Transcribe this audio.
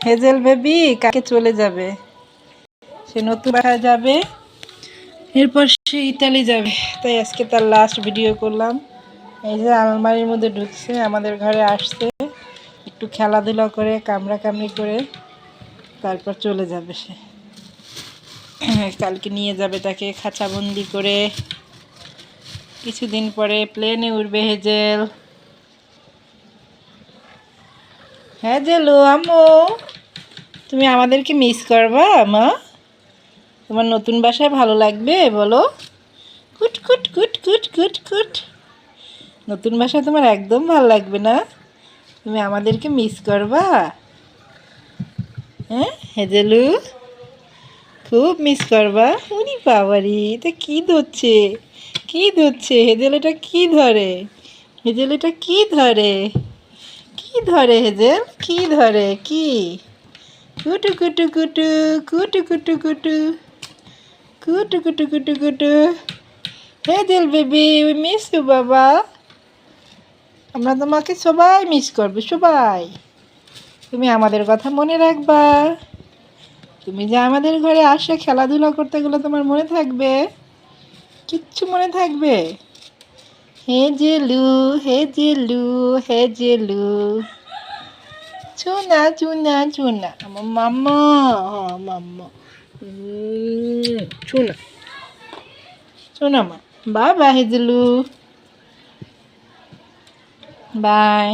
Hazel baby কাকে চলে যাবে, সে নতুন বাসায় যাবে, এরপর সে ইতালি যাবে। তাই আজকে তার লাস্ট ভিডিও করলাম। এই যে আলমারির মধ্যে ঢুকছে, আমাদের ঘরে আসছে, একটু খেলাধুলা করে কামড়াকামড়ি করে তারপর চলে যাবে সে। কালকে নিয়ে যাবে তাকে খাঁচাবন্দি করে, কিছুদিন পরে প্লেনে উঠবে হেজেল। হেজেলু আম্মু, তুমি আমাদেরকে মিস করবা মা? তোমার নতুন বাসায় ভালো লাগবে বলো? কুট কুট কুট কুট কুট কুট। নতুন বাসায় তোমার একদম ভালো লাগবে না? তুমি আমাদেরকে মিস করবা? হ্যাঁ হেজেলু, খুব মিস করবা? উনি বাবারি, এটা কি ধরছে, কি ধরছে হেজেল? এটা কি ধরে হেজেল? এটা কি ধরে, কি ধরে হেজেল? কি ধরে? কি কুটু কুটু কুটু কুটু কুটু কুটু কুটু কুটু কুটু কুটু। Hazel baby, we miss you বাবা। আমরা তোমাকে সবাই মিস করবে, সবাই। তুমি আমাদের কথা মনে রাখবা। তুমি যে আমাদের ঘরে আসে খেলাধুলা করতে গেলে তোমার মনে থাকবে? কিচ্ছু মনে থাকবে? হেজেলু, হেজেলু, হেজেলু, চুনা চুনা চুনা, আমার মাম্মা, মাম্মা, চুনা চুনা মা। বাই বাই হেজেলু, বাই।